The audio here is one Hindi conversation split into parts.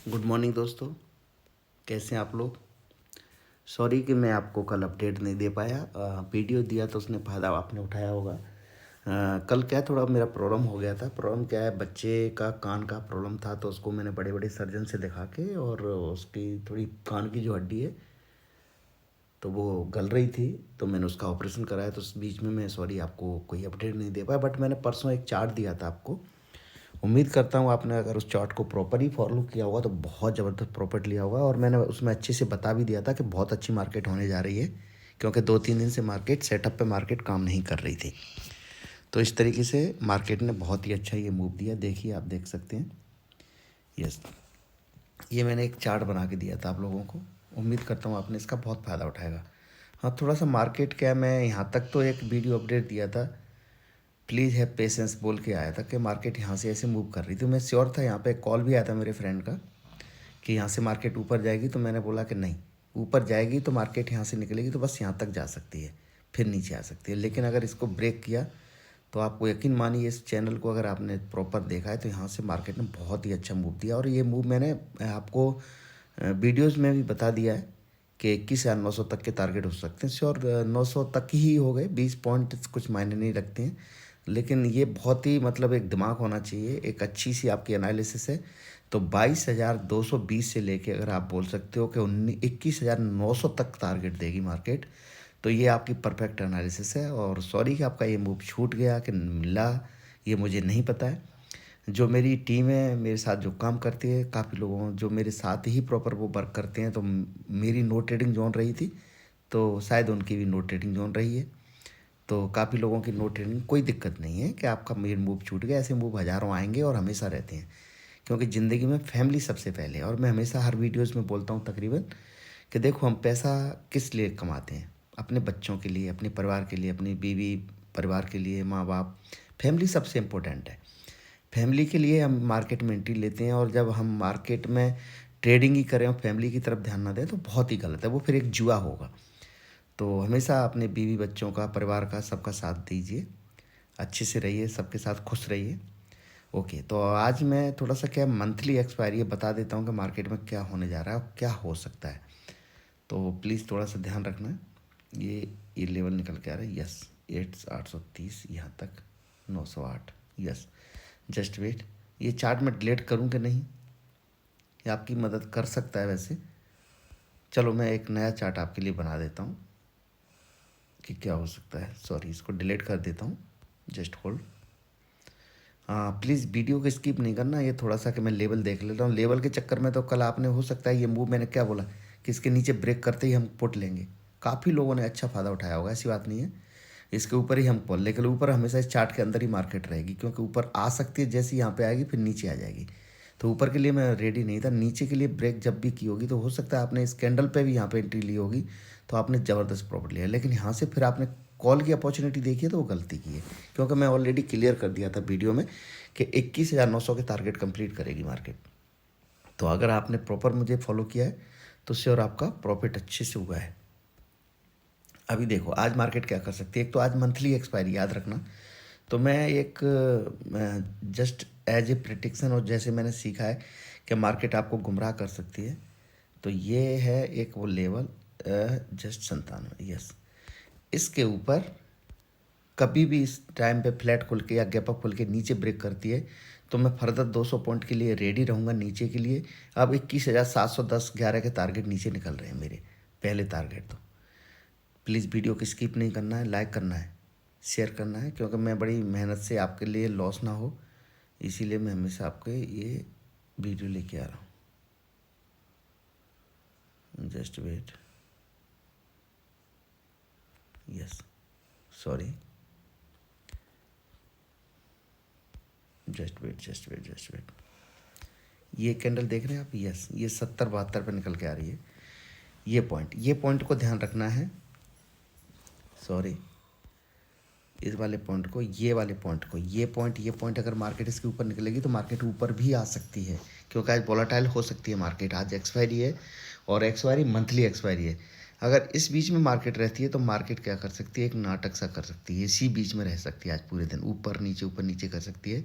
गुड मॉर्निंग दोस्तों, कैसे हैं आप लोग। सॉरी कि मैं आपको कल अपडेट नहीं दे पाया। वीडियो दिया तो उसने फ़ायदा आपने उठाया होगा। कल क्या थोड़ा मेरा प्रॉब्लम हो गया था। प्रॉब्लम क्या है, बच्चे का कान का प्रॉब्लम था, तो उसको मैंने बड़े बड़े सर्जन से दिखा के, और उसकी थोड़ी कान की जो हड्डी है तो वो गल रही थी, तो मैंने उसका ऑपरेशन कराया। तो उस बीच में मैं सॉरी आपको कोई अपडेट नहीं दे पाया, बट मैंने परसों एक चार्ट दिया था आपको। उम्मीद करता हूँ आपने अगर उस चार्ट को प्रॉपरली फॉलो किया होगा तो बहुत ज़बरदस्त प्रॉफिट लिया होगा। और मैंने उसमें अच्छे से बता भी दिया था कि बहुत अच्छी मार्केट होने जा रही है, क्योंकि 2-3 दिन से मार्केट सेटअप पे मार्केट काम नहीं कर रही थी। तो इस तरीके से मार्केट ने बहुत ही अच्छा ये मूव दिया। देखिए, आप देख सकते हैं। यस, ये मैंने एक चार्ट बना के दिया था आप लोगों को। उम्मीद करता हूँ आपने इसका बहुत फ़ायदा उठाएगा। हाँ, थोड़ा सा मार्केट क्या, मैं यहाँ तक तो एक वीडियो अपडेट दिया था, प्लीज़ हैव पेशेंस बोल के आया था कि मार्केट यहाँ से ऐसे मूव कर रही थी। मैं श्योर था, यहाँ पे एक कॉल भी आया था मेरे फ्रेंड का कि यहाँ से मार्केट ऊपर जाएगी, तो मैंने बोला कि नहीं, ऊपर जाएगी तो मार्केट यहाँ से निकलेगी तो बस यहाँ तक जा सकती है, फिर नीचे आ सकती है। लेकिन अगर इसको ब्रेक किया तो आपको यकीन मानिए, इस चैनल को अगर आपने प्रॉपर देखा है तो यहाँ से मार्केट ने बहुत ही अच्छा मूव दिया। और ये मूव मैंने आपको वीडियोज़ में भी बता दिया है कि 21,900 तक के टारगेट हो सकते हैं। श्योर 900 तक ही हो गए, 20 पॉइंट कुछ मायने नहीं रखते हैं। लेकिन ये बहुत ही मतलब एक दिमाग होना चाहिए, एक अच्छी सी आपकी एनालिसिस है। तो 22,220 से लेके अगर आप बोल सकते हो कि 21,900 तक टारगेट देगी मार्केट, तो ये आपकी परफेक्ट एनालिसिस है। और सॉरी कि आपका ये मूव छूट गया कि मिला, ये मुझे नहीं पता है। जो मेरी टीम है, मेरे साथ जो काम करती है, काफ़ी लोगों जो मेरे साथ ही प्रॉपर वो वर्क करते हैं, तो मेरी नो ट्रेडिंग जोन रही थी, तो शायद उनकी भी नो ट्रेडिंग जोन रही है। तो काफ़ी लोगों की नो ट्रेडिंग, कोई दिक्कत नहीं है कि आपका मेन मूव छूट गया। ऐसे मूव हज़ारों आएंगे और हमेशा रहते हैं, क्योंकि ज़िंदगी में फैमिली सबसे पहले है। और मैं हमेशा हर वीडियोज़ में बोलता हूँ तकरीबन कि देखो, हम पैसा किस लिए कमाते हैं, अपने बच्चों के लिए, अपने परिवार के लिए, अपनी बीवी परिवार के लिए, माँ बाप, फैमिली सबसे इम्पोर्टेंट है। फैमिली के लिए हम मार्केट में एंट्री लेते हैं, और जब हम मार्केट में ट्रेडिंग ही करें और फैमिली की तरफ ध्यान ना दें तो बहुत ही गलत है, वो फिर एक जुआ होगा। तो हमेशा अपने बीवी बच्चों का, परिवार का, सबका साथ दीजिए, अच्छे से रहिए, सबके साथ खुश रहिए। ओके, तो आज मैं थोड़ा सा क्या मंथली एक्सपायरी बता देता हूँ कि मार्केट में क्या होने जा रहा है और क्या हो सकता है। तो प्लीज़ थोड़ा सा ध्यान रखना। ये लेवल निकल के आ रहा है। यस, 830 यहाँ तक, 908। Yes, just wait. ये चार्ट मैं डिलीट करूँ कि नहीं, ये आपकी मदद कर सकता है वैसे। चलो, मैं एक नया चार्ट आपके लिए बना देता हूँ कि क्या हो सकता है। सॉरी, इसको डिलीट कर देता हूँ, जस्ट होल्ड। हाँ, प्लीज़ वीडियो को स्किप नहीं करना। ये थोड़ा सा कि मैं लेवल देख लेता हूँ। लेवल के चक्कर में तो कल आपने, हो सकता है ये मूव, मैंने क्या बोला कि इसके नीचे ब्रेक करते ही हम पुट लेंगे। काफ़ी लोगों ने अच्छा फ़ायदा उठाया होगा, ऐसी बात नहीं है। इसके ऊपर ही हम पुट, लेकिन ऊपर हमेशा इस चार्ट के अंदर ही मार्केट रहेगी, क्योंकि ऊपर आ सकती है, जैसे यहाँ पे आएगी फिर नीचे आ जाएगी। तो ऊपर के लिए मैं रेडी नहीं था। नीचे के लिए ब्रेक जब भी की होगी तो हो सकता है आपने इस कैंडल पे भी यहाँ पे एंट्री ली होगी, तो आपने ज़बरदस्त प्रॉफिट लिया। लेकिन यहाँ से फिर आपने कॉल की अपॉर्चुनिटी देखी है तो वो गलती की है, क्योंकि मैं ऑलरेडी क्लियर कर दिया था वीडियो में कि 21,900 के टारगेट कंप्लीट करेगी मार्केट। तो अगर आपने प्रॉपर मुझे फॉलो किया है तो श्योर आपका प्रॉफिट अच्छे से हुआ है। अभी देखो आज मार्केट क्या कर सकती है। एक तो आज मंथली एक्सपायरी याद रखना। तो मैं एक जस्ट एज ए प्रिडिक्शन, और जैसे मैंने सीखा है कि मार्केट आपको गुमराह कर सकती है, तो ये है एक वो लेवल, जस्ट 97। यस, इसके ऊपर कभी भी इस टाइम पे फ्लैट खुल के या गैप अप खुल के नीचे ब्रेक करती है तो मैं फर्दर 200 पॉइंट के लिए रेडी रहूँगा नीचे के लिए। अब 21,710 11 के टारगेट नीचे निकल रहे हैं मेरे पहले टारगेट। तो प्लीज़ वीडियो को स्किप नहीं करना है, लाइक करना है, शेयर करना है, क्योंकि मैं बड़ी मेहनत से आपके लिए लॉस ना हो, इसीलिए मैं हमेशा आपके ये वीडियो लेके आ रहा हूँ। Just wait. Yes, sorry, just wait. ये कैंडल देख रहे हैं आप। यस, ये 70-72 पे निकल के आ रही है। ये पॉइंट को ध्यान रखना है। सॉरी, इस वाले पॉइंट को, ये पॉइंट अगर मार्केट इसके ऊपर निकलेगी तो मार्केट ऊपर भी आ सकती है, क्योंकि आज वॉलेटाइल हो सकती है मार्केट। आज एक्सपायरी है, और एक्सपायरी मंथली एक्सपायरी है। अगर इस बीच में मार्केट रहती है तो मार्केट क्या कर सकती है, एक नाटक सा कर सकती है, इसी बीच में रह सकती है आज पूरे दिन, ऊपर नीचे कर सकती है।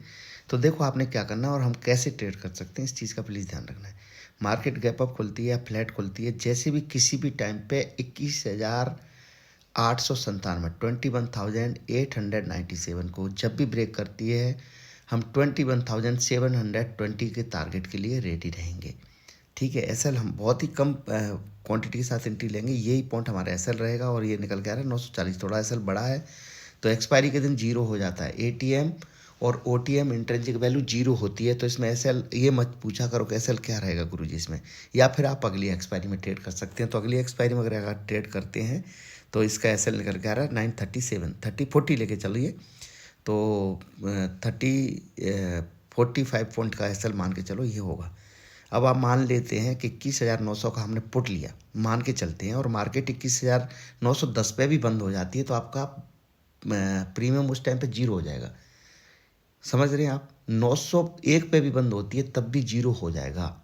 तो देखो आपने क्या करना है और हम कैसे ट्रेड कर सकते हैं, इस चीज़ का प्लीज़ ध्यान रखना है। मार्केट गैप अप खुलती है या फ्लैट खुलती है, जैसे भी किसी भी टाइम पे 21,897 21,897 को जब भी ब्रेक करती है, हम 21,720 के टारगेट के लिए रेडी रहेंगे। ठीक है, एसएल हम बहुत ही कम क्वांटिटी के साथ एंट्री लेंगे, यही पॉइंट हमारा एसएल रहेगा और ये निकल के आ रहा है 940। थोड़ा एसएल बड़ा है तो एक्सपायरी के दिन जीरो हो जाता है। एटीएम और ओटीएम इंट्रिंसिक वैल्यू जीरो होती है, तो इसमें एसएल ये मत पूछा करो कि एसएल क्या रहेगा गुरुजी इसमें, या फिर आप अगली एक्सपायरी में ट्रेड कर सकते हैं। तो अगली एक्सपायरी में अगर ट्रेड करते हैं तो इसका एसएल निकल के आ रहा है 937, 40 लेके चलिए तो 45 पॉइंट का एसएल मान के चलो ये होगा। अब आप मान लेते हैं कि 21,900 का हमने पुट लिया, मान के चलते हैं, और मार्केट 21,910 पे भी बंद हो जाती है तो आपका प्रीमियम उस टाइम पे जीरो हो जाएगा। समझ रहे हैं आप? 901 पे भी बंद होती है तब भी जीरो हो जाएगा।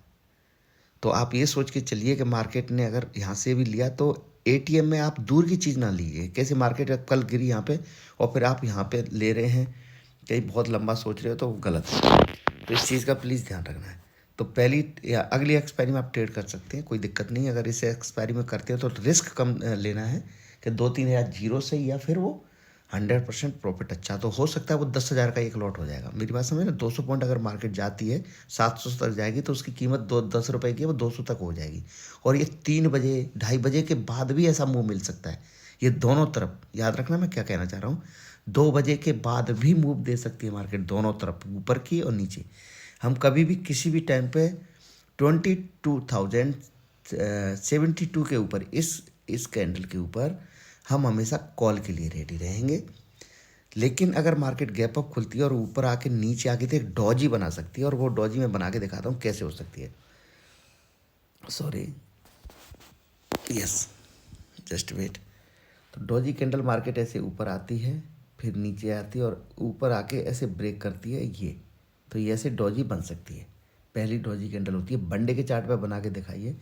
तो आप ये सोच के चलिए कि मार्केट ने अगर यहाँ से भी लिया तो एटीएम में आप दूर की चीज़ ना लीजिए। कैसे मार्केट कल गिरी यहाँ पे और फिर आप यहाँ पे ले रहे हैं, कहीं बहुत लंबा सोच रहे हो तो गलत है। तो इस चीज़ का प्लीज़ ध्यान रखना है। तो पहली या अगली एक्सपायरी में आप ट्रेड कर सकते हैं, कोई दिक्कत नहीं है। अगर इस एक्सपायरी में करते हैं तो रिस्क कम लेना है कि 2-3 हज़ार जीरो से, या फिर वो 100% प्रॉफिट अच्छा तो हो सकता है वो 10,000 का एक लॉट हो जाएगा। मेरी बात समझे ना? 200 पॉइंट अगर मार्केट जाती है 700 तक जाएगी तो उसकी कीमत 10 रुपये की है, वो 200 तक हो जाएगी। और ये 3 बजे 2:30 बजे के बाद भी ऐसा मूव मिल सकता है। ये दोनों तरफ याद रखना मैं क्या कहना चाह रहा हूँ। 2 बजे के बाद भी मूव दे सकती है मार्केट, दोनों तरफ, ऊपर की और नीचे। हम कभी भी किसी भी टाइम पे 22,072 के ऊपर, इस कैंडल के ऊपर हम हमेशा कॉल के लिए रेडी रहेंगे। लेकिन अगर मार्केट गैप अप खुलती है और ऊपर आके नीचे आके तो एक डॉजी बना सकती है, और वो डॉजी मैं बना के दिखाता हूँ कैसे हो सकती है। Sorry, yes, just wait. तो डॉजी कैंडल मार्केट ऐसे ऊपर आती है, फिर नीचे आती है और ऊपर आके ऐसे ब्रेक करती है ये, तो ये ऐसे डॉजी बन सकती है। पहली डॉजी कैंडल होती है। बंडे के चार्ट पे बना के दिखाइए।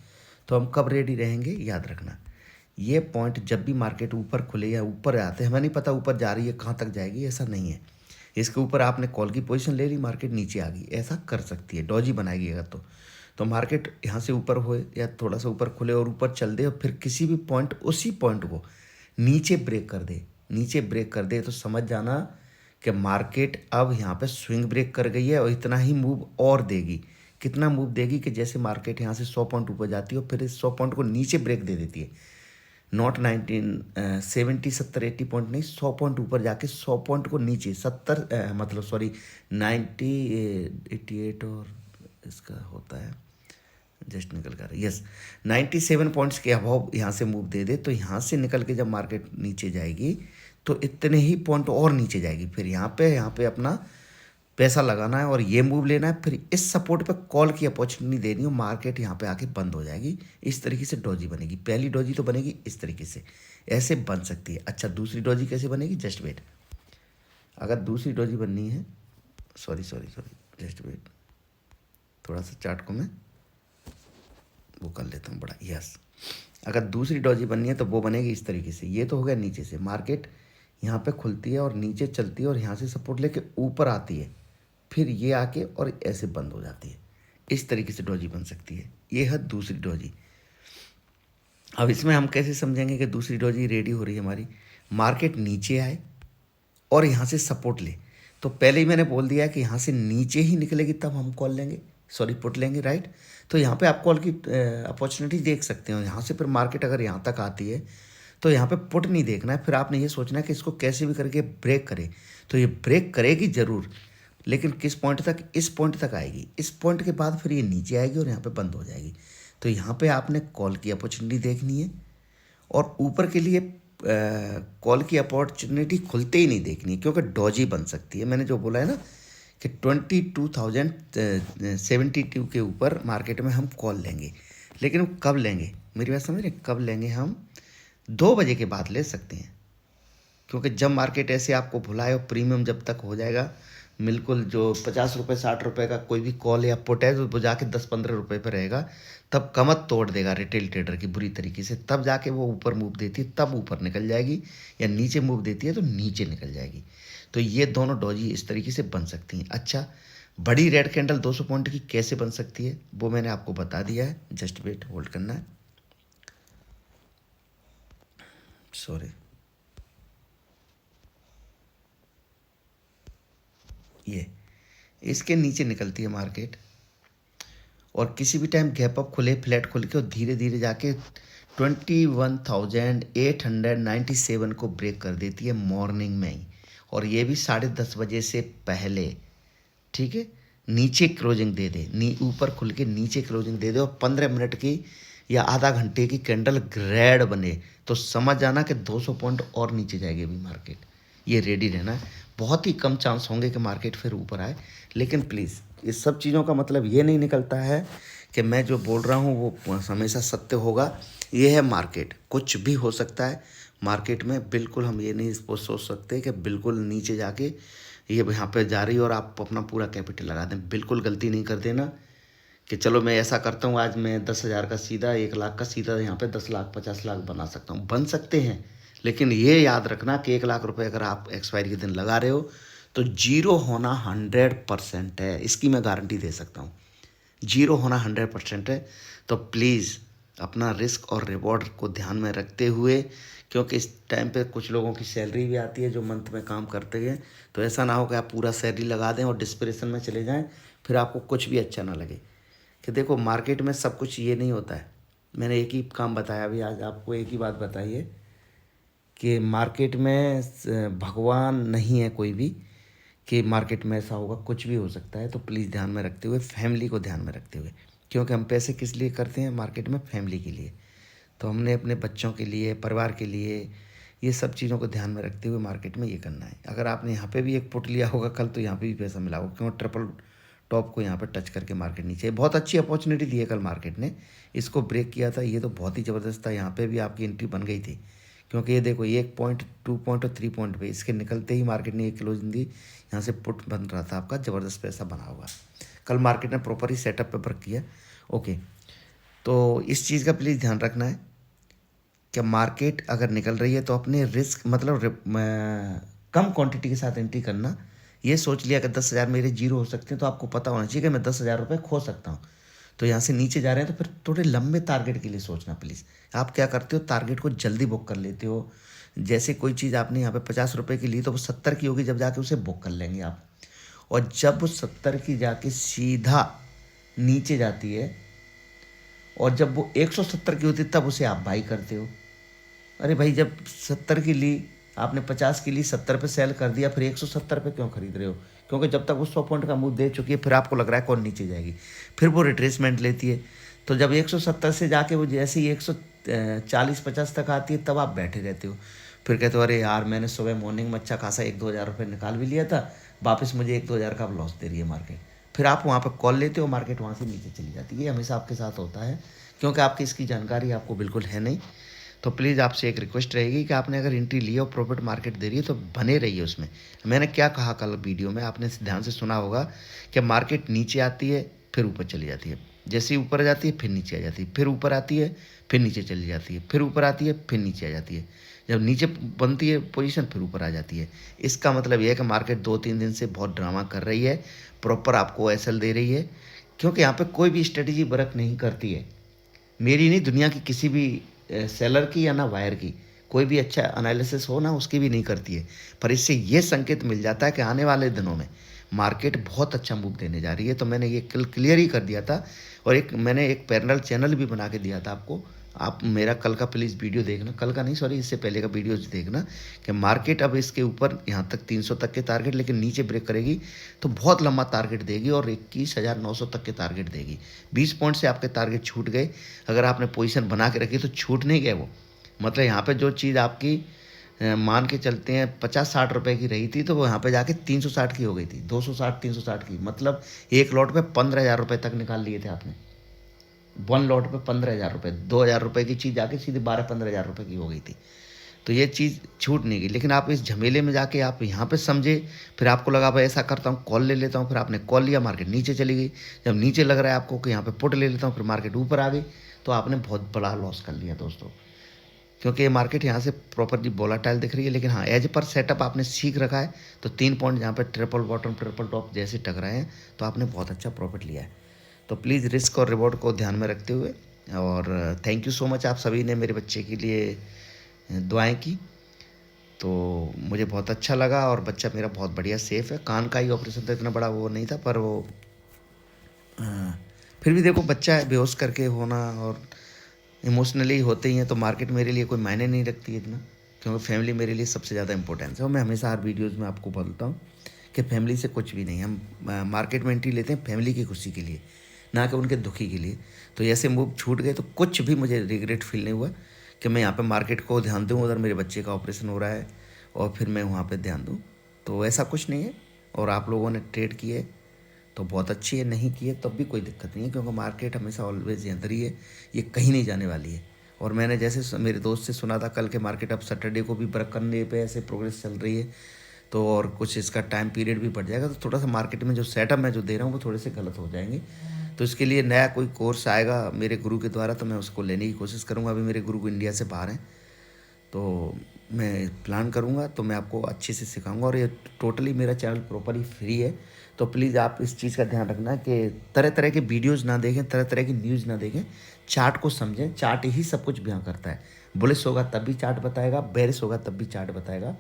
तो हम कब रेडी रहेंगे याद रखना, ये पॉइंट जब भी मार्केट ऊपर खुले या ऊपर आते हैं, हमें नहीं पता ऊपर जा रही है कहाँ तक जाएगी, ऐसा नहीं है। इसके ऊपर आपने कॉल की पोजीशन ले ली, मार्केट नीचे आ गई, ऐसा कर सकती है, डॉजी बनाएगी अगर तो मार्केट यहाँ से ऊपर होए या थोड़ा सा ऊपर खुले और ऊपर चल दे और फिर किसी भी पॉइंट, उसी पॉइंट को नीचे ब्रेक कर दे, नीचे ब्रेक कर दे, तो समझ जाना कि मार्केट अब यहाँ पे स्विंग ब्रेक कर गई है और इतना ही मूव और देगी। कितना मूव देगी कि जैसे मार्केट यहाँ से 100 पॉइंट ऊपर जाती है और फिर इस 100 पॉइंट को नीचे ब्रेक दे देती है। नॉट 70 80 पॉइंट नहीं, 100 पॉइंट ऊपर जाके 100 पॉइंट को नीचे 70 मतलब सॉरी 90 88 और इसका होता है जस्ट निकल कर, यस 97 पॉइंट्स के अभाव यहाँ से मूव दे दे, तो यहाँ से निकल के जब मार्केट नीचे जाएगी तो इतने ही पॉइंट और नीचे जाएगी। फिर यहाँ पे अपना पैसा लगाना है और ये मूव लेना है, फिर इस सपोर्ट पे कॉल की अपॉर्चुनिटी देनी है, मार्केट यहाँ पे आके बंद हो जाएगी। इस तरीके से डॉजी बनेगी। पहली डॉजी तो बनेगी इस तरीके से, ऐसे बन सकती है। अच्छा, दूसरी डॉजी कैसे बनेगी? Just wait. अगर दूसरी डॉजी बननी है, सॉरी जस्ट वेट, थोड़ा सा चार्ट को मैं वो कर लेता हूँ बड़ा, यस। अगर दूसरी डॉजी बननी है तो वो बनेगी इस तरीके से। ये तो हो गया नीचे से, मार्केट यहाँ पे खुलती है और नीचे चलती है और यहाँ से सपोर्ट लेके ऊपर आती है, फिर ये आके और ऐसे बंद हो जाती है। इस तरीके से डॉजी बन सकती है। ये है दूसरी डॉजी। अब इसमें हम कैसे समझेंगे कि दूसरी डॉजी रेडी हो रही है हमारी? मार्केट नीचे आए और यहाँ से सपोर्ट ले, तो पहले ही मैंने बोल दिया कि यहाँ से नीचे ही निकलेगी तब हम कॉल लेंगे, सॉरी पुट लेंगे, राइट। तो यहाँ पे आप कॉल की अपॉर्चुनिटी देख सकते हो। यहाँ से फिर मार्केट अगर यहाँ तक आती है तो यहाँ पे पुट नहीं देखना है, फिर आपने ये सोचना है कि इसको कैसे भी करके ब्रेक करे। तो ये ब्रेक करेगी ज़रूर, लेकिन किस पॉइंट तक? इस पॉइंट तक आएगी। इस पॉइंट के बाद फिर ये नीचे आएगी और यहाँ पे बंद हो जाएगी। तो यहाँ पे आपने कॉल की अपॉर्चुनिटी देखनी है और ऊपर के लिए कॉल की अपॉर्चुनिटी खुलते ही नहीं देखनी है, क्योंकि डॉजी बन सकती है। मैंने जो बोला है ना कि 22,072 के ऊपर मार्केट में हम कॉल लेंगे, लेकिन कब लेंगे? मेरी बात समझ रहे? कब लेंगे? हम 2 बजे के बाद ले सकते हैं, क्योंकि जब मार्केट ऐसे आपको भुलाए और प्रीमियम जब तक हो जाएगा, बिल्कुल जो 50 रुपये 60 रुपये का कोई भी कॉल या पुट है तो वो जाके 10-15 रुपये पर रहेगा, तब कमर तोड़ देगा रिटेल ट्रेडर की बुरी तरीके से। तब जाके वो ऊपर मूव देती है तब ऊपर निकल जाएगी, या नीचे मूव देती है तो नीचे निकल जाएगी। तो ये दोनों डॉजी इस तरीके से बन सकती हैं। अच्छा, बड़ी रेड कैंडल 200 पॉइंट की कैसे बन सकती है वो मैंने आपको बता दिया है, जस्ट वेट, होल्ड करना है। सॉरी, ये इसके नीचे निकलती है मार्केट और किसी भी टाइम गैप अप खुले, फ्लैट खुल के और धीरे धीरे जाके 21,897 को ब्रेक कर देती है मॉर्निंग में ही, और ये भी 10:30 बजे से पहले। ठीक है, नीचे क्लोजिंग दे दे, ऊपर खुल के नीचे क्लोजिंग दे दे और 15 मिनट की या आधा घंटे की कैंडल ग्रेड बने तो समझ जाना कि 200 पॉइंट और नीचे जाएगी अभी मार्केट। ये रेडी रहना है। बहुत ही कम चांस होंगे कि मार्केट फिर ऊपर आए, लेकिन प्लीज़ इस सब चीज़ों का मतलब ये नहीं निकलता है कि मैं जो बोल रहा हूँ वो हमेशा सत्य होगा। ये है मार्केट, कुछ भी हो सकता है मार्केट में। बिल्कुल हम ये नहीं सोच सकते कि बिल्कुल नीचे जाके ये यहाँ पे जा रही और आप अपना पूरा कैपिटल लगा दें। बिल्कुल गलती नहीं कर देना कि चलो मैं ऐसा करता हूँ, आज मैं 10,000 का सीधा 1 लाख का सीधा यहाँ पे 10 लाख 50 लाख बना सकता हूँ। बन सकते हैं, लेकिन ये याद रखना कि 1 लाख रुपए अगर आप एक्सपायरी के दिन लगा रहे हो तो जीरो होना 100% है। इसकी मैं गारंटी दे सकता हूँ, जीरो होना 100% है। तो प्लीज़ अपना रिस्क और रिवॉर्ड को ध्यान में रखते हुए, क्योंकि इस टाइम पे कुछ लोगों की सैलरी भी आती है जो मंथ में काम करते हैं, तो ऐसा ना हो कि आप पूरा सैलरी लगा दें और डिस्प्रेशन में चले जाएं, फिर आपको कुछ भी अच्छा ना लगे। कि देखो मार्केट में सब कुछ ये नहीं होता है। मैंने एक ही काम बताया अभी, आज आपको एक ही बात बताई है कि मार्केट में भगवान नहीं है कोई भी, कि मार्केट में ऐसा होगा, कुछ भी हो सकता है। तो प्लीज़ ध्यान में रखते हुए, फैमिली को ध्यान में रखते हुए, क्योंकि हम पैसे किस लिए करते हैं मार्केट में? फैमिली के लिए। तो हमने अपने बच्चों के लिए, परिवार के लिए, ये सब चीज़ों को ध्यान में रखते हुए मार्केट में ये करना है। अगर आपने यहाँ पे भी एक पुट लिया होगा कल, तो यहाँ पे भी पैसा मिला होगा, क्यों? ट्रिपल टॉप को यहाँ पर टच करके मार्केट नीचे, बहुत अच्छी अपॉर्चुनिटी दी है कल मार्केट ने, इसको ब्रेक किया था। ये तो बहुत ही ज़बरदस्त था, यहाँ पे भी आपकी एंट्री बन गई थी, क्योंकि ये देखो 1 पॉइंट, 2 पॉइंट और 3 पॉइंट पे इसके निकलते ही मार्केट ने एक क्लोजिंग दी, यहाँ से पुट बन रहा था आपका, ज़बरदस्त पैसा बना हुआ। कल मार्केट ने प्रॉपर ही सेटअप पे वर्क किया। ओके, तो इस चीज़ का प्लीज़ ध्यान रखना है कि मार्केट अगर निकल रही है तो अपने रिस्क मतलब कम क्वांटिटी के साथ एंट्री करना। ये सोच लिया कि 10,000 मेरे जीरो हो सकते हैं, तो आपको पता होना चाहिए कि मैं 10,000 रुपये खो सकता हूँ। तो यहाँ से नीचे जा रहे हैं तो फिर थोड़े लंबे टारगेट के लिए सोचना प्लीज़। आप क्या करते हो, टारगेट को जल्दी बुक कर लेते हो। जैसे कोई चीज़ आपने यहाँ पे 50 रुपये की ली तो वो 70 की होगी, जब जाके उसे बुक कर लेंगे आप। और जब वो 70 की जाके सीधा नीचे जाती है और जब वो 170 की होती है तब उसे आप बाई करते हो। अरे भाई, जब 70 की ली आपने, 50 की ली, 70 पे सेल कर दिया, फिर 170 पे क्यों खरीद रहे हो? क्योंकि जब तक वो 100 पॉइंट का मूव दे चुकी है, फिर आपको लग रहा है कौन नीचे जाएगी, फिर वो रिट्रेसमेंट लेती है। तो जब 170 से जाके वो जैसे ही 140-50 तक आती है तब आप बैठे रहते हो। फिर कहते हो अरे यार, मैंने सुबह मॉर्निंग में अच्छा खासा 1-2 हज़ार रुपये निकाल भी लिया था, वापस मुझे 1-2 हज़ार का लॉस दे रही है मार्केट। फिर आप वहाँ पर कॉल लेते हो, मार्केट वहाँ से नीचे चली जाती है। ये हमेशा आपके साथ होता है, क्योंकि आपकी इसकी जानकारी आपको बिल्कुल है नहीं। तो प्लीज़ आपसे एक रिक्वेस्ट रहेगी कि आपने अगर एंट्री ली और प्रॉफिट मार्केट दे रही है तो बने रहिए उसमें। मैंने क्या कहा कल वीडियो में, आपने ध्यान से सुना होगा कि मार्केट नीचे आती है फिर ऊपर चली जाती है, जैसे ही ऊपर आ जाती है फिर नीचे आ जाती है, फिर ऊपर आती है फिर नीचे चली जाती है, फिर ऊपर आती है फिर नीचे आ जाती है। जब नीचे बनती है पोजीशन फिर ऊपर आ जाती है। इसका मतलब यह है कि मार्केट 2-3 दिन से बहुत ड्रामा कर रही है, प्रॉपर आपको एसएल दे रही है, क्योंकि यहाँ पे कोई भी स्ट्रेटेजी वर्क नहीं करती है। मेरी नहीं, दुनिया की किसी भी सेलर की या ना वायर की, कोई भी अच्छा एनालिसिस हो ना उसकी भी नहीं करती है। पर इससे ये संकेत मिल जाता है कि आने वाले दिनों में मार्केट बहुत अच्छा मूव देने जा रही है। तो मैंने ये क्लियर ही कर दिया था, और मैंने एक पैरेलल चैनल भी बना के दिया था आपको। आप मेरा कल का प्लीज़ वीडियो देखना, कल का नहीं सॉरी, इससे पहले का वीडियो देखना कि मार्केट अब इसके ऊपर यहाँ तक 300 तक के टारगेट, लेकिन नीचे ब्रेक करेगी तो बहुत लंबा टारगेट देगी और 21,900 तक के टारगेट देगी। 20 पॉइंट से आपके टारगेट छूट गए, अगर आपने पोजीशन बना के रखी तो छूट नहीं गए वो। मतलब यहाँ पे जो चीज़ आपकी मान के चलते हैं 50-60 रुपए की रही थी, तो वो यहाँ पे जाके 360 की हो गई थी, 260-360 की। मतलब एक लॉट पे 15,000 रुपये तक निकाल लिए थे आपने, 1 लॉट पे 15,000 रुपये। 2,000 रुपये की चीज़ जाके सीधे 12-15,000 रुपये की हो गई थी। तो ये चीज़ छूट नहीं गई, लेकिन आप इस झमेले में जाके आप यहाँ पे समझे, फिर आपको लगा भाई ऐसा करता हूँ कॉल ले लेता हूँ, फिर आपने कॉल लिया, मार्केट नीचे चली गई। जब नीचे लग रहा है आपको कि यहाँ पे पुट ले लेता हूँ, फिर मार्केट ऊपर आ गई, तो आपने बहुत बड़ा लॉस कर लिया दोस्तों। क्योंकि ये मार्केट यहाँ से प्रॉपरली वोलाटाइल दिख रही है, लेकिन हाँ एज पर सेटअप आपने सीख रखा है तो 3 पॉइंट जहाँ पे ट्रिपल बॉटम ट्रिपल टॉप जैसे टकराए हैं तो आपने बहुत अच्छा प्रॉफिट लिया है। तो प्लीज़ रिस्क और रिवॉर्ड को ध्यान में रखते हुए, और थैंक यू सो मच, आप सभी ने मेरे बच्चे के लिए दुआएं की तो मुझे बहुत अच्छा लगा, और बच्चा मेरा बहुत बढ़िया सेफ़ है। कान का ही ऑपरेशन था, इतना बड़ा वो नहीं था, पर वो फिर भी देखो बच्चा है, बेहोश करके होना और इमोशनली होते ही हैं, तो मार्केट मेरे लिए कोई मायने नहीं रखती है इतना, क्योंकि फैमिली मेरे लिए सबसे ज़्यादा इंपॉर्टेंस है। और मैं हमेशा हर वीडियोज़ में आपको बोलता हूँ कि फैमिली से कुछ भी नहीं, हम मार्केट में एंट्री लेते हैं फैमिली की खुशी के लिए, ना कि उनके दुखी के लिए। तो ऐसे मूव छूट गए तो कुछ भी मुझे रिग्रेट फील नहीं हुआ कि मैं यहाँ पे मार्केट को ध्यान दूँ, उधर मेरे बच्चे का ऑपरेशन हो रहा है और फिर मैं वहाँ पे ध्यान दूँ, तो ऐसा कुछ नहीं है। और आप लोगों ने ट्रेड किए तो बहुत अच्छी है, नहीं किए तब भी कोई दिक्कत नहीं है, क्योंकि मार्केट हमेशा ऑलवेज इधर ही है, ये कहीं नहीं जाने वाली है। और मैंने जैसे मेरे दोस्त से सुना था कल के मार्केट अब सैटरडे को भी ब्रेक करने पे ऐसे प्रोग्रेस चल रही है, तो और कुछ इसका टाइम पीरियड भी बढ़ जाएगा, तो थोड़ा सा मार्केट में जो सेटअप मैं जो दे रहा हूँ वो थोड़े से गलत हो जाएंगे। तो इसके लिए नया कोई कोर्स आएगा मेरे गुरु के द्वारा तो मैं उसको लेने की कोशिश करूँगा। अभी मेरे गुरु इंडिया से बाहर हैं, तो मैं प्लान करूँगा तो मैं आपको अच्छे से सिखाऊंगा। और ये टोटली मेरा चैनल प्रॉपरली फ्री है, तो प्लीज़ आप इस चीज़ का ध्यान रखना कि तरह तरह के वीडियोज़ ना देखें, तरह तरह की न्यूज़ ना देखें, चार्ट को समझें। चार्ट ही सब कुछ बयां करता है। बुलिश होगा तब भी चार्ट बताएगा, बेरिश होगा तब भी चार्ट बताएगा।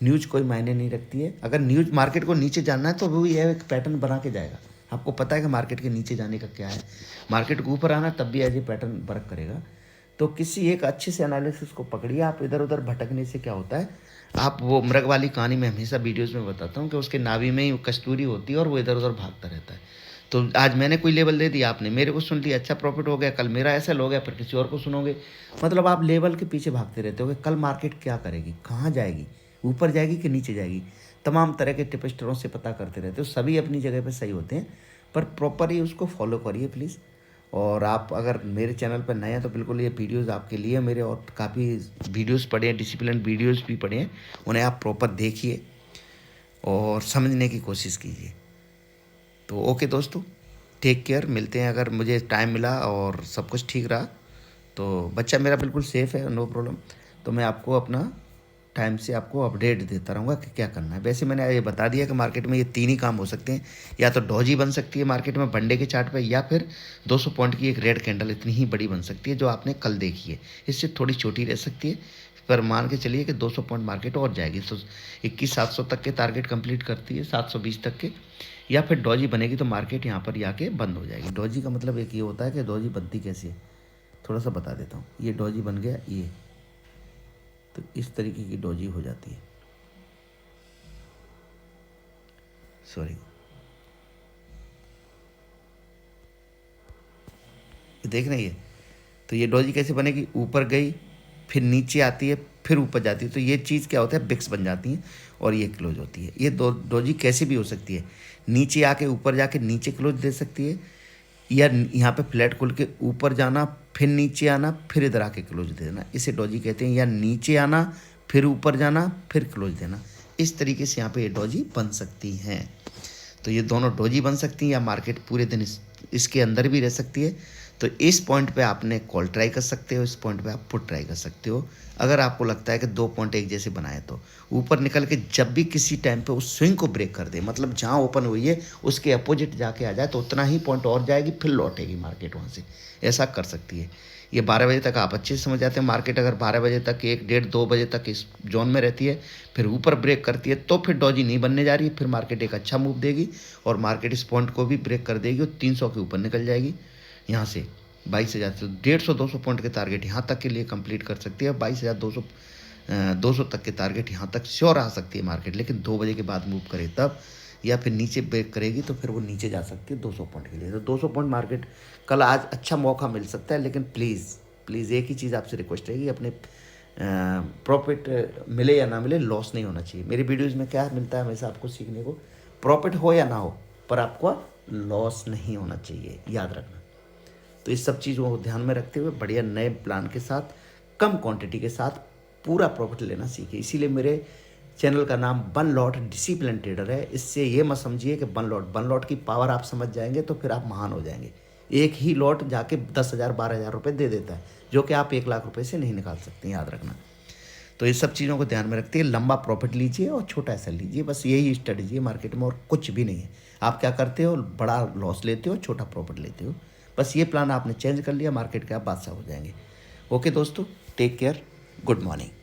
न्यूज़ कोई मायने नहीं रखती है। अगर न्यूज़ मार्केट को नीचे जानना है तो वो ये एक पैटर्न बना के जाएगा, आपको पता है कि मार्केट के नीचे जाने का क्या है, मार्केट को ऊपर आना तब भी एज ए पैटर्न वर्क करेगा। तो किसी एक अच्छे से एनालिसिस को पकड़िए। आप इधर उधर भटकने से क्या होता है, आप वो मृग वाली कहानी में हमेशा वीडियोज़ में बताता हूँ कि उसके नाभि में ही कस्तूरी होती है और वो इधर उधर भागता रहता है। तो आज मैंने कोई लेवल दे दिया, आपने मेरे को सुन लिया, अच्छा प्रॉफिट हो गया, कल मेरा ऐसा हो गया, फिर किसी और को सुनोगे। मतलब आप लेवल के पीछे भागते रहते हो, कल मार्केट क्या करेगी, कहाँ जाएगी, ऊपर जाएगी कि नीचे जाएगी। तमाम तरह के टिप्सटरों से पता करते रहते हो, सभी अपनी जगह पर सही होते हैं, पर प्रॉपरली उसको फॉलो करिए प्लीज़। और आप अगर मेरे चैनल पर नए हैं तो बिल्कुल ये वीडियोस आपके लिए मेरे, और काफ़ी वीडियोस पड़े हैं, डिसिप्लिन वीडियोस भी पड़े हैं, उन्हें आप प्रॉपर देखिए और समझने की कोशिश कीजिए। तो ओके दोस्तों, टेक केयर, मिलते हैं। अगर मुझे टाइम मिला और सब कुछ ठीक रहा तो बच्चा मेरा बिल्कुल सेफ़ है, नो प्रॉब्लम, तो मैं आपको अपना टाइम से आपको अपडेट देता रहूँगा कि क्या करना है। वैसे मैंने ये बता दिया कि मार्केट में ये 3 ही काम हो सकते हैं, या तो डॉजी बन सकती है मार्केट में वनडे के चार्ट पे, या फिर 200 पॉइंट की एक रेड कैंडल इतनी ही बड़ी बन सकती है जो आपने कल देखी है। इससे थोड़ी छोटी रह सकती है, पर मान के चलिए कि 200 पॉइंट मार्केट और जाएगी, तो 21,700 तक के टारगेट कंप्लीट करती है, 720 तक के। या फिर डॉजी बनेगी तो मार्केट यहाँ पर आके बंद हो जाएगी। डॉजी का मतलब एक ये होता है कि डॉजी बनती कैसी है, थोड़ा सा बता देता हूँ। ये डॉजी बन गया, ये तो इस तरीके की डॉजी हो जाती है, सॉरी, देख रहे हैं। तो ये डॉजी कैसे बनेगी, ऊपर गई फिर नीचे आती है फिर ऊपर जाती है, तो ये चीज़ क्या होता है, बिक्स बन जाती हैं और ये क्लोज होती है। ये डॉजी कैसे भी हो सकती है, नीचे आके ऊपर जाके नीचे क्लोज दे सकती है, या यहाँ पे फ्लैट खुल के ऊपर जाना फिर नीचे आना फिर इधर आके क्लोज दे देना, इसे डॉजी कहते हैं। या नीचे आना फिर ऊपर जाना फिर क्लोज देना, इस तरीके से यहाँ पे ये डॉजी बन सकती हैं। तो ये दोनों डॉजी बन सकती हैं, या मार्केट पूरे दिन इसके अंदर भी रह सकती है। तो इस पॉइंट पे आपने कॉल ट्राई कर सकते हो, इस पॉइंट पे आप पुट ट्राई कर सकते हो। अगर आपको लगता है कि 2 पॉइंट एक जैसे बनाए तो ऊपर निकल के जब भी किसी टाइम पे उस स्विंग को ब्रेक कर दे, मतलब जहाँ ओपन हुई है उसके अपोजिट जाके आ जाए, तो उतना ही पॉइंट और जाएगी, फिर लौटेगी मार्केट वहाँ से, ऐसा कर सकती है। ये 12 बजे तक आप अच्छे से समझ जाते हैं। मार्केट अगर 12 बजे तक 1, 1:30, 2 बजे तक इस जोन में रहती है, फिर ऊपर ब्रेक करती है, तो फिर डॉजी नहीं बनने जा रही है, फिर मार्केट एक अच्छा मूव देगी और मार्केट इस पॉइंट को भी ब्रेक कर देगी और 300 के ऊपर निकल जाएगी। यहाँ से 22,000 से 150-200 पॉइंट के टारगेट यहाँ तक के लिए कंप्लीट कर सकती है। 22,200 तक के टारगेट यहाँ तक श्योर आ सकती है मार्केट, लेकिन 2 बजे के बाद मूव करे तब, या फिर नीचे ब्रेक करेगी तो फिर वो नीचे जा सकती है 200 पॉइंट के लिए। तो 200 पॉइंट मार्केट कल आज अच्छा मौका मिल सकता है, लेकिन प्लीज़ एक ही चीज़ आपसे रिक्वेस्ट रहेगी, अपने प्रॉफिट मिले या ना मिले, लॉस नहीं होना चाहिए। मेरी वीडियोज़ में क्या मिलता है हमेशा आपको सीखने को, प्रॉफिट हो या ना हो, पर आपको लॉस नहीं होना चाहिए, याद रखना। तो इस सब चीज़ों को ध्यान में रखते हुए बढ़िया नए प्लान के साथ, कम क्वांटिटी के साथ पूरा प्रॉफिट लेना सीखिए। इसीलिए मेरे चैनल का नाम बन लॉट डिसिप्लिन ट्रेडर है। इससे ये मत समझिए कि बन लॉट की पावर आप समझ जाएंगे तो फिर आप महान हो जाएंगे। एक ही लॉट जाके 10,000 12,000 रुपये दे देता है, जो कि आप 1 लाख रुपये से नहीं निकाल सकते, याद रखना। तो ये सब चीज़ों को ध्यान में रखते हैं, लंबा प्रॉफिट लीजिए और छोटा सा लीजिए, बस यही स्ट्रेटजी है मार्केट में और कुछ भी नहीं है। आप क्या करते हो, बड़ा लॉस लेते हो, छोटा प्रॉफिट लेते हो, बस ये प्लान आपने चेंज कर लिया, मार्केट के आप बादशाह हो जाएंगे। ओके दोस्तों, टेक केयर, गुड मॉर्निंग।